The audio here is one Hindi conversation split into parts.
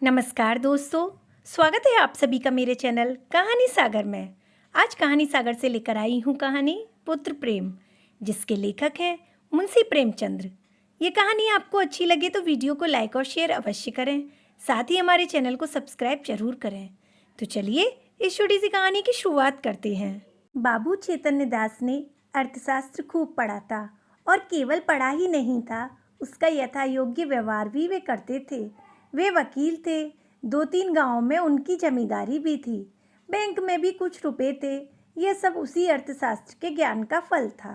नमस्कार दोस्तों। स्वागत है आप सभी का मेरे चैनल कहानी सागर में। आज कहानी सागर से लेकर आई हूँ कहानी पुत्र प्रेम, जिसके लेखक हैं मुंशी प्रेमचंद्र। ये कहानी आपको अच्छी लगे तो वीडियो को लाइक और शेयर अवश्य करें, साथ ही हमारे चैनल को सब्सक्राइब जरूर करें। तो चलिए इस छोटी सी कहानी की शुरुआत करते हैं। बाबू चैतन्य दास ने अर्थशास्त्र खूब पढ़ा था और केवल पढ़ा ही नहीं था, उसका यथा योग्य व्यवहार भी वे करते थे। वे वकील थे, 2-3 गांवों में उनकी जमींदारी भी थी, बैंक में भी कुछ रुपए थे। यह सब उसी अर्थशास्त्र के ज्ञान का फल था।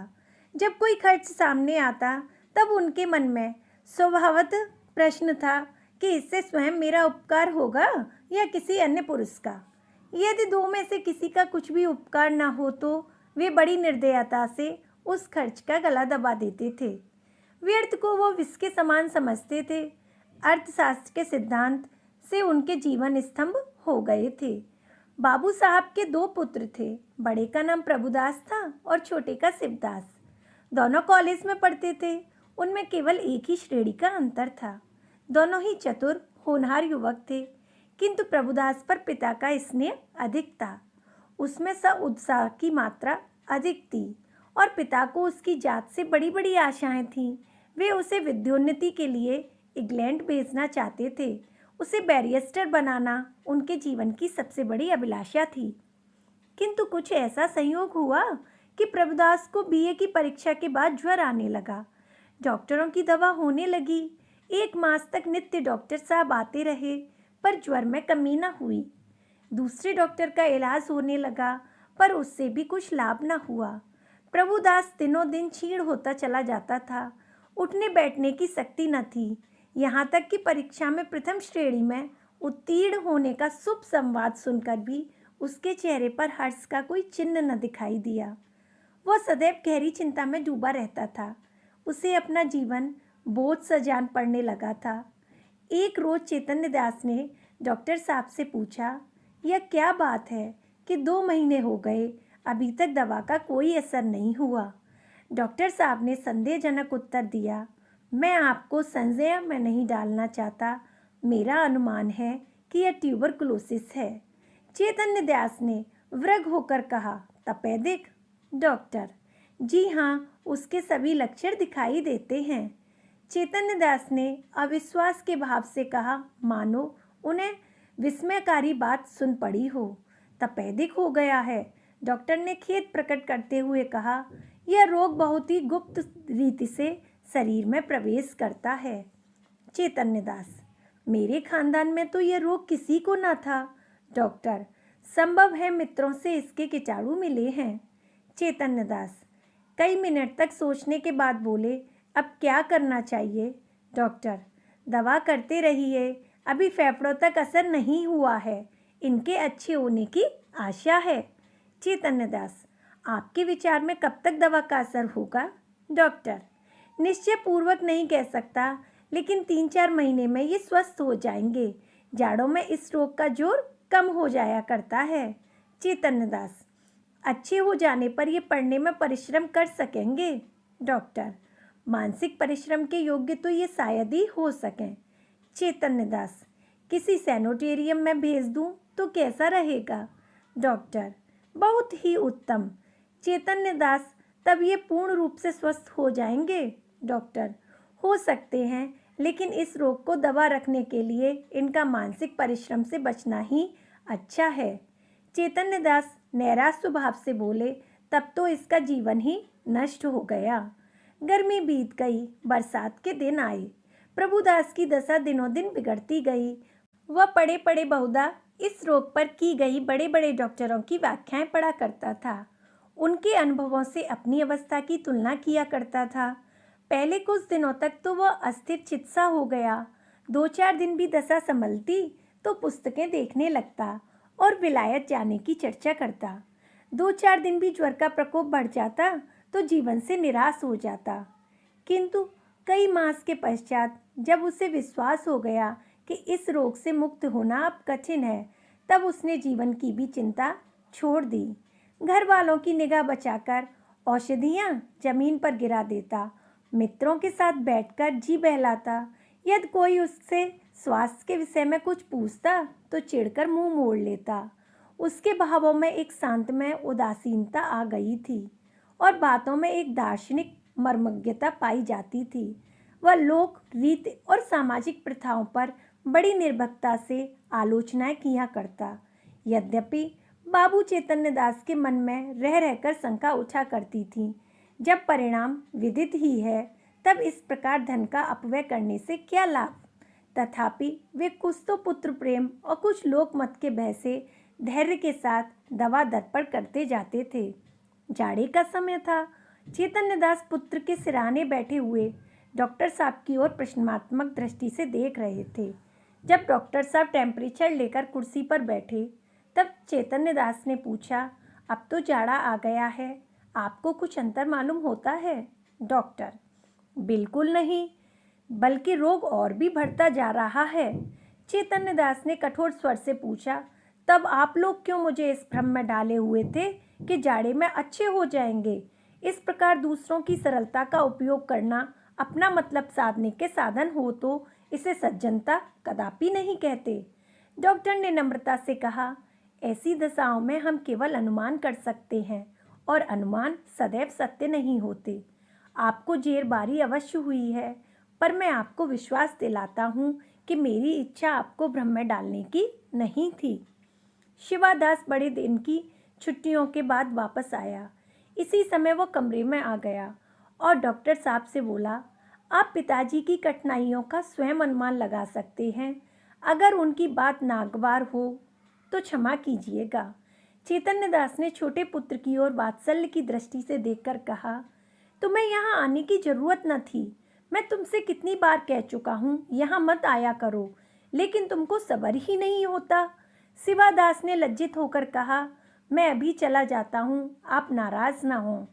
जब कोई खर्च सामने आता तब उनके मन में स्वभावतः प्रश्न था कि इससे स्वयं मेरा उपकार होगा या किसी अन्य पुरुष का। यदि दो में से किसी का कुछ भी उपकार न हो तो वे बड़ी निर्दयता से उस खर्च का गला दबा देते थे। व्यर्थ को वो विष के समान समझते थे। अर्थशास्त्र के सिद्धांत से उनके जीवन स्तंभ हो गए थे। बाबू साहब के 2 पुत्र थे। बड़े का नाम प्रभुदास था और छोटे का शिवदास। दोनों कॉलेज में पढ़ते थे। उनमें केवल एक ही श्रेणी का अंतर था। दोनों ही चतुर होनहार युवक थे, किंतु प्रभुदास पर पिता का स्नेह अधिक था। उसमें उत्साह की मात्रा अधिक थी और पिता को उसकी जात से बड़ी बड़ी आशाएं थीं। वे उसे विद्योन्नति के लिए इंग्लैंड भेजना चाहते थे। उसे बैरिस्टर बनाना उनके जीवन की सबसे बड़ी अभिलाषा थी। किंतु कुछ ऐसा संयोग हुआ कि प्रभुदास को बीए की परीक्षा के बाद ज्वर आने लगा। डॉक्टरों की दवा होने लगी। 1 मास तक नित्य डॉक्टर साहब आते रहे, पर ज्वर में कमी न हुई। दूसरे डॉक्टर का इलाज होने लगा, पर उससे भी कुछ लाभ न हुआ। प्रभुदास दिनों दिन क्षीण होता चला जाता था। उठने बैठने की शक्ति न थी। यहाँ तक कि परीक्षा में प्रथम श्रेणी में उत्तीर्ण होने का शुभ संवाद सुनकर भी उसके चेहरे पर हर्ष का कोई चिन्ह न दिखाई दिया। वह सदैव गहरी चिंता में डूबा रहता था। उसे अपना जीवन बोझ सा जान पड़ने लगा था। एक रोज चैतन्य दास ने डॉक्टर साहब से पूछा, यह क्या बात है कि 2 महीने हो गए, अभी तक दवा का कोई असर नहीं हुआ। डॉक्टर साहब ने संदेहजनक उत्तर दिया, मैं आपको संशय में नहीं डालना चाहता, मेरा अनुमान है कि यह ट्यूबरकुलोसिस है। चैतन्य दास ने व्यग्र होकर कहा, तपेदिक? डॉक्टर, जी हाँ, उसके सभी लक्षण दिखाई देते हैं। चैतन्य दास ने अविश्वास के भाव से कहा, मानो उन्हें विस्मयकारी बात सुन पड़ी हो। तपेदिक हो गया है? डॉक्टर ने खेद प्रकट करते हुए कहा, यह रोग बहुत ही गुप्त रीति से शरीर में प्रवेश करता है। चैतन्य दास, मेरे खानदान में तो यह रोग किसी को ना था। डॉक्टर, संभव है मित्रों से इसके कीटाणु मिले हैं। चैतन्य दास कई मिनट तक सोचने के बाद बोले, अब क्या करना चाहिए? डॉक्टर, दवा करते रहिए, अभी फेफड़ों तक असर नहीं हुआ है, इनके अच्छे होने की आशा है। चैतन्य दास, आपके विचार में कब तक दवा का असर होगा? डॉक्टर, निश्चय पूर्वक नहीं कह सकता, लेकिन 3-4 महीने में ये स्वस्थ हो जाएंगे। जाड़ों में इस रोग का जोर कम हो जाया करता है। चैतन्य दास, अच्छे हो जाने पर ये पढ़ने में परिश्रम कर सकेंगे? डॉक्टर, मानसिक परिश्रम के योग्य तो ये शायद ही हो सकें। चैतन्य दास, किसी सैनिटोरियम में भेज दूं तो कैसा रहेगा? डॉक्टर, बहुत ही उत्तम। चैतन्य दास, तब ये पूर्ण रूप से स्वस्थ हो जाएंगे? डॉक्टर, हो सकते हैं, लेकिन इस रोग को दबा रखने के लिए इनका मानसिक परिश्रम से बचना ही अच्छा है। चैतन्य दास नैराश्य स्वभाव से बोले, तब तो इसका जीवन ही नष्ट हो गया। गर्मी बीत गई, बरसात के दिन आए। प्रभुदास की दशा दिनों दिन बिगड़ती गई। वह पड़े पड़े बहुधा इस रोग पर की गई बड़े बड़े डॉक्टरों की व्याख्याएं पढ़ा करता था। उनके अनुभवों से अपनी अवस्था की तुलना किया करता था। पहले कुछ दिनों तक तो वह अस्थिर चित्सा हो गया। 2-4 दिन भी दशा संभलती तो पुस्तकें देखने लगता और विलायत जाने की चर्चा करता। 2-4 दिन भी ज्वर का प्रकोप बढ़ जाता तो जीवन से निराश हो जाता। किंतु कई मास के पश्चात जब उसे विश्वास हो गया कि इस रोग से मुक्त होना अब कठिन है, तब उसने जीवन की भी चिंता छोड़ दी। घर वालों की निगाह बचाकर औषधियाँ जमीन पर गिरा देता, मित्रों के साथ बैठकर जी बहलाता। यदि कोई उससे स्वास्थ्य के विषय में कुछ पूछता तो चिढ़कर मुंह मोड़ लेता। उसके भावों में एक शांतमय उदासीनता आ गई थी और बातों में एक दार्शनिक मर्मज्ञता पाई जाती थी। वह लोक रीति और सामाजिक प्रथाओं पर बड़ी निर्भरता से आलोचनाएं किया करता। यद्यपि बाबू चैतन्य दास के मन में रह रहकर शंका उठा करती थी, जब परिणाम विदित ही है तब इस प्रकार धन का अपव्यय करने से क्या लाभ। तथापि वे कुछ तो पुत्र प्रेम और कुछ लोकमत के भय से धैर्य के साथ दवा दर्पण करते जाते थे। जाड़े का समय था। चैतन्य दास पुत्र के सिरहाने बैठे हुए डॉक्टर साहब की ओर प्रश्नात्मक दृष्टि से देख रहे थे। जब डॉक्टर साहब टेम्परेचर लेकर कुर्सी पर बैठे तब चैतन्य दास ने पूछा, अब तो जाड़ा आ गया है, आपको कुछ अंतर मालूम होता है? डॉक्टर, बिल्कुल नहीं, बल्कि रोग और भी बढ़ता जा रहा है। चैतन्य दास ने कठोर स्वर से पूछा, तब आप लोग क्यों मुझे इस भ्रम में डाले हुए थे कि जाड़े में अच्छे हो जाएंगे? इस प्रकार दूसरों की सरलता का उपयोग करना अपना मतलब साधने के साधन हो तो इसे सज्जनता कदापि नहीं कहते। डॉक्टर ने नम्रता से कहा, ऐसी दशाओं में हम केवल अनुमान कर सकते हैं और अनुमान सदैव सत्य नहीं होते। आपको जेरबारी अवश्य हुई है, पर मैं आपको विश्वास दिलाता हूँ कि मेरी इच्छा आपको भ्रम में डालने की नहीं थी। शिवादास बड़े दिन की छुट्टियों के बाद वापस आया। इसी समय वो कमरे में आ गया और डॉक्टर साहब से बोला, आप पिताजी की कठिनाइयों का स्वयं अनुमान लगा सकते हैं। अगर उनकी बात नागवार हो तो क्षमा कीजिएगा। चैतन्य दास ने छोटे पुत्र की ओर वात्सल्य की दृष्टि से देखकर कहा, तुम्हें यहाँ आने की जरूरत न थी। मैं तुमसे कितनी बार कह चुका हूँ यहाँ मत आया करो, लेकिन तुमको सब्र ही नहीं होता। शिवादास ने लज्जित होकर कहा, मैं अभी चला जाता हूँ, आप नाराज ना हों।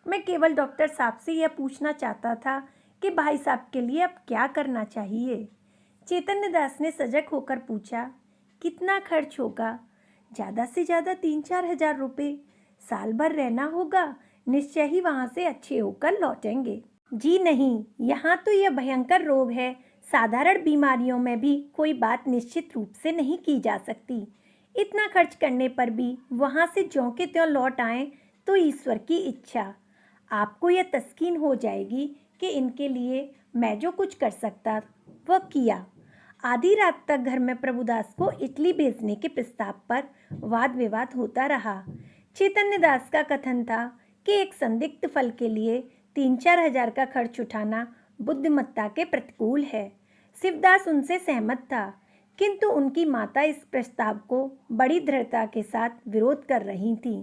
मैं केवल डॉक्टर साहब से यह पूछना चाहता था कि भाई साहब के लिए अब क्या करना चाहिए। चैतन्य दास ने सजग होकर पूछा, कितना खर्च होगा? ज़्यादा से ज़्यादा 3-4 हज़ार रुपये। साल भर रहना होगा, निश्चय ही वहाँ से अच्छे होकर लौटेंगे। जी नहीं, यहाँ तो यह भयंकर रोग है, साधारण बीमारियों में भी कोई बात निश्चित रूप से नहीं की जा सकती। इतना खर्च करने पर भी वहाँ से ज्यों के त्यों लौट आएं तो ईश्वर की इच्छा। आपको यह तस्कीन हो जाएगी कि इनके लिए मैं जो कुछ कर सकता वह किया। आधी रात तक घर में प्रभुदास को इटली भेजने के प्रस्ताव पर वाद विवाद होता रहा। चैतन्य दास का कथन था कि एक संदिग्ध फल के लिए 3-4 हज़ार का खर्च उठाना बुद्धिमत्ता के प्रतिकूल है। शिवदास उनसे सहमत था, किंतु उनकी माता इस प्रस्ताव को बड़ी दृढ़ता के साथ विरोध कर रही थी।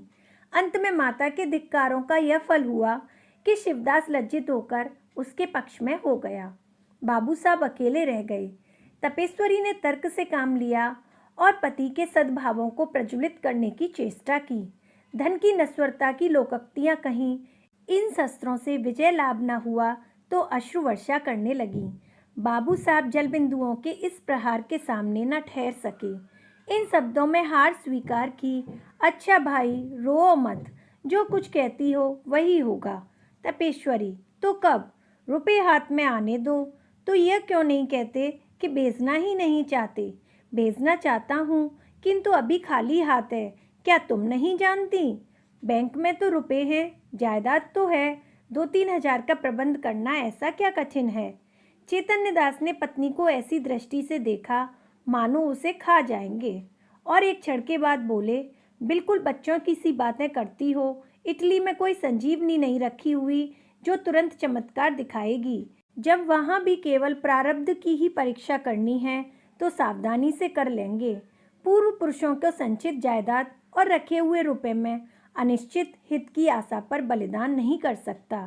अंत में माता के धिक्कारों का यह फल हुआ कि शिवदास लज्जित होकर उसके पक्ष में हो गया। बाबू साहब अकेले रह गए। तपेश्वरी ने तर्क से काम लिया और पति के सद्भावों को प्रज्वलित करने की चेष्टा की। धन की नश्वरता की लोकोक्तियां कहीं, इन शस्त्रों से विजय लाभ न हुआ तो अश्रु वर्षा करने लगी। बाबू साहब जल बिंदुओं के इस प्रहार के सामने न ठहर सके। इन शब्दों में हार स्वीकार की। अच्छा भाई, रो मत, जो कुछ कहती हो वही होगा। तपेश्वरी, तो कब? रुपए हाथ में आने दो। तो यह क्यों नहीं कहते कि भेजना ही नहीं चाहते? भेजना चाहता हूँ, किंतु अभी खाली हाथ है। क्या तुम नहीं जानती? बैंक में तो रुपए हैं, जायदाद तो है। 2-3 हज़ार का प्रबंध करना ऐसा क्या कठिन है? चैतन्य दास ने पत्नी को ऐसी दृष्टि से देखा मानो उसे खा जाएंगे और एक क्षण के बाद बोले, बिल्कुल बच्चों की सी बातें करती हो। इटली में कोई संजीवनी नहीं रखी हुई जो तुरंत चमत्कार दिखाएगी। जब वहाँ भी केवल प्रारब्ध की ही परीक्षा करनी है तो सावधानी से कर लेंगे। पूर्व पुरुषों को संचित जायदाद और रखे हुए रुपए में अनिश्चित हित की आशा पर बलिदान नहीं कर सकता।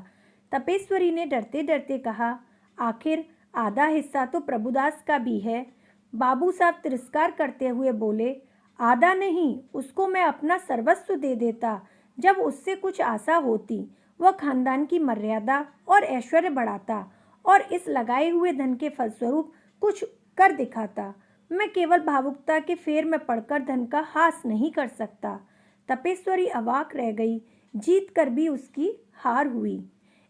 तपेश्वरी ने डरते डरते कहा, आखिर आधा हिस्सा तो प्रभुदास का भी है। बाबू साहब तिरस्कार करते हुए बोले, आधा नहीं, उसको मैं अपना सर्वस्व दे देता। जब उससे कुछ आशा होती वह खानदान की मर्यादा और ऐश्वर्य बढ़ाता और इस लगाए हुए धन के फलस्वरूप कुछ कर दिखाता। मैं केवल भावुकता के फेर में पड़कर धन का हास नहीं कर सकता। तपेश्वरी अवाक रह गई। जीत कर भी उसकी हार हुई।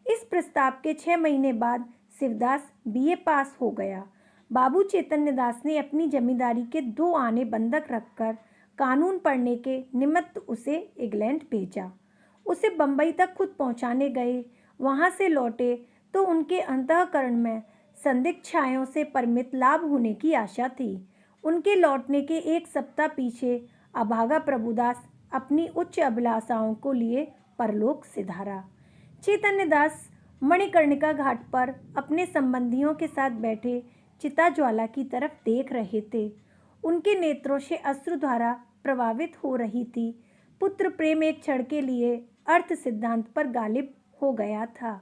इस प्रस्ताव के 6 महीने बाद शिवदास बीए पास हो गया। बाबू चैतन्य दास ने अपनी जमींदारी के 2 आने बंधक रखकर कानून पढ़ने के निमित्त उसे इंग्लैंड भेजा। उसे बंबई तक खुद पहुंचाने गए। वहां से लौटे तो उनके अंतःकरण में संदिग्ध छायों से परिमित लाभ होने की आशा थी। उनके लौटने के 1 सप्ताह पीछे अभागा प्रभुदास अपनी उच्च अभिलाषाओं को लिए परलोक सिधारा। चैतन्य दास मणिकर्णिका घाट पर अपने संबंधियों के साथ बैठे चिता ज्वाला की तरफ देख रहे थे। उनके नेत्रों से अश्रुधारा प्रवाहित हो रही थी। पुत्र प्रेम एक क्षण के लिए अर्थ सिद्धांत पर गालिब हो गया था।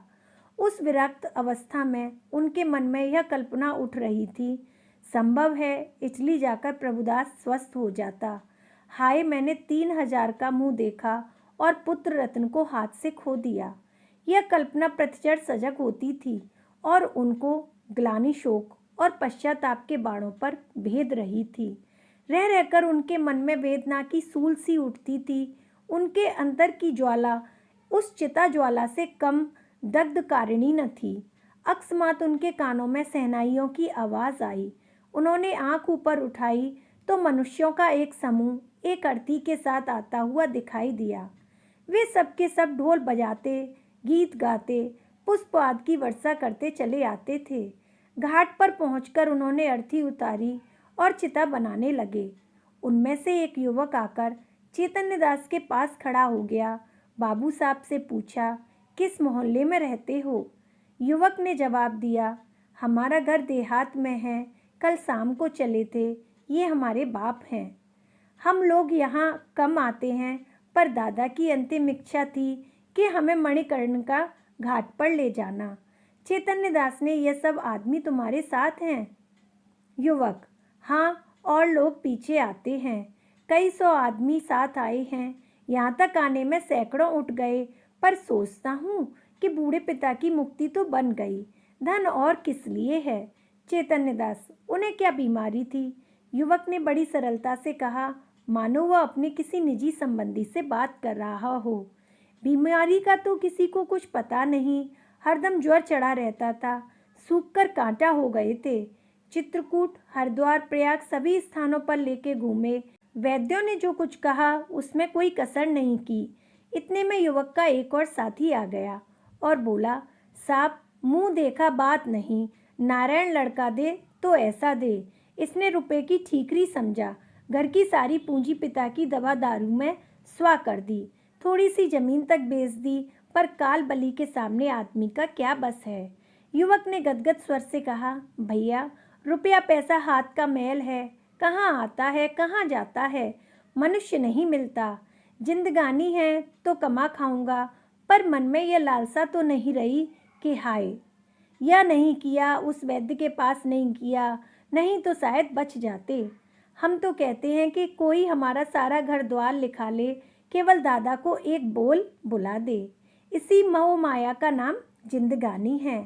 उस विरक्त अवस्था में उनके मन में यह कल्पना उठ रही थी, संभव है इटली जाकर प्रभुदास स्वस्थ हो जाता। हाय, मैंने 3000 का मुंह देखा और पुत्र रत्न को हाथ से खो दिया। यह कल्पना प्रतिचर सजग होती थी और उनको ग्लानि, शोक और पश्चाताप के बाणों पर भेद रही थी। रह रहकर उनके मन में वेदना की सूल सी उठती थी। उनके अंतर की ज्वाला उस चिता ज्वाला से कम दग्धकारिणी न थी। अकस्मात उनके कानों में शहनाइयों की आवाज़ आई। उन्होंने आंख ऊपर उठाई तो मनुष्यों का एक समूह एक आरती के साथ आता हुआ दिखाई दिया। वे सब के सब ढोल बजाते, गीत गाते, पुष्प आदि की वर्षा करते चले आते थे। घाट पर पहुंचकर उन्होंने अर्थी उतारी और चिता बनाने लगे। उनमें से एक युवक आकर चैतन्य दास के पास खड़ा हो गया। बाबू साहब से पूछा, किस मोहल्ले में रहते हो? युवक ने जवाब दिया, हमारा घर देहात में है, कल शाम को चले थे, ये हमारे बाप हैं। हम लोग यहाँ कम आते हैं, पर दादा की अंतिम इच्छा थी कि हमें मणिकर्णिका घाट पर ले जाना। चैतन्य दास ने, यह सब आदमी तुम्हारे साथ हैं? युवक, हाँ, और लोग पीछे आते हैं। कई 100 आदमी साथ आए हैं। यहाँ तक आने में सैकड़ों उठ गए, पर सोचता हूँ कि बूढ़े पिता की मुक्ति तो बन गई, धन और किस लिए है? चैतन्य दास, उन्हें क्या बीमारी थी? युवक ने बड़ी सरलता से कहा, मानो वह अपने किसी निजी संबंधी से बात कर रहा हो। बीमारी का तो किसी को कुछ पता नहीं, हरदम ज्वर चढ़ा रहता था, सूखकर कांटा हो गए थे। चित्रकूट, हरिद्वार, प्रयाग सभी स्थानों पर लेके घूमे। वैद्यों ने जो कुछ कहा उसमें कोई कसर नहीं की। इतने में युवक का एक और साथी आ गया और बोला, साहब, मुंह देखा बात नहीं, नारायण लड़का दे तो ऐसा दे। इसने रुपए की ठीकरी समझा, घर की सारी पूंजी पिता की दवा दारू में स्वा कर दी, थोड़ी सी जमीन तक बेच दी, पर काल बलि के सामने आदमी का क्या बस है? युवक ने गदगद स्वर से कहा, भैया, रुपया पैसा हाथ का मैल है, कहाँ आता है कहाँ जाता है, मनुष्य नहीं मिलता। जिंदगानी है तो कमा खाऊंगा, पर मन में यह लालसा तो नहीं रही कि हाय, यह नहीं किया, उस वैद्य के पास नहीं किया, नहीं तो शायद बच जाते। हम तो कहते हैं कि कोई हमारा सारा घर द्वार लिखा ले, केवल दादा को एक बोल बुला दे। इसी मोह माया का नाम जिंदगानी है।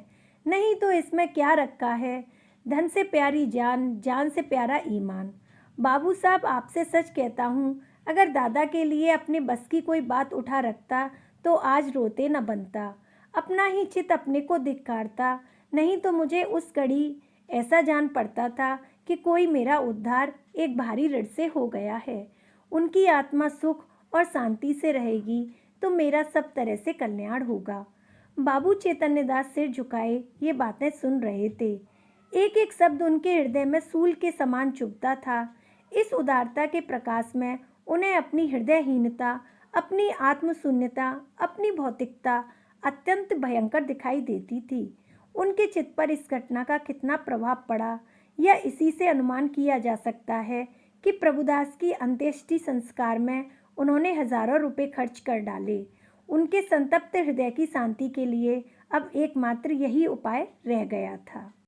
नहीं तो इसमें क्या रखा है? धन से प्यारी जान, जान से प्यारा ईमान। बाबू साहब, आपसे सच कहता हूँ, अगर दादा के लिए अपने बस की कोई बात उठा रखता तो आज रोते न बनता, अपना ही चित अपने को धिक्कारता। नहीं तो मुझे उस घड़ी ऐसा जान पड़ता था कि कोई मेरा उद्धार एक भारी ऋण से हो गया है। उनकी आत्मा सुख और शांति से रहेगी तो मेरा सब तरह से कल्याण होगा। बाबू चैतन्य दास सिर झुकाए ये बातें सुन रहे थे। एक एक शब्द उनके हृदय में सूल के समान चुभता था। इस उदारता के प्रकाश में उन्हें अपनी हृदयहीनता, अपनी आत्मशून्यता, अपनी भौतिकता अत्यंत भयंकर दिखाई देती थी। उनके चित्त पर इस घटना का कितना प्रभाव पड़ा, यह इसी से अनुमान किया जा सकता है कि प्रभुदास की अंत्येष्टि संस्कार में उन्होंने हजारों रुपए खर्च कर डाले। उनके संतप्त हृदय की शांति के लिए अब एकमात्र यही उपाय रह गया था।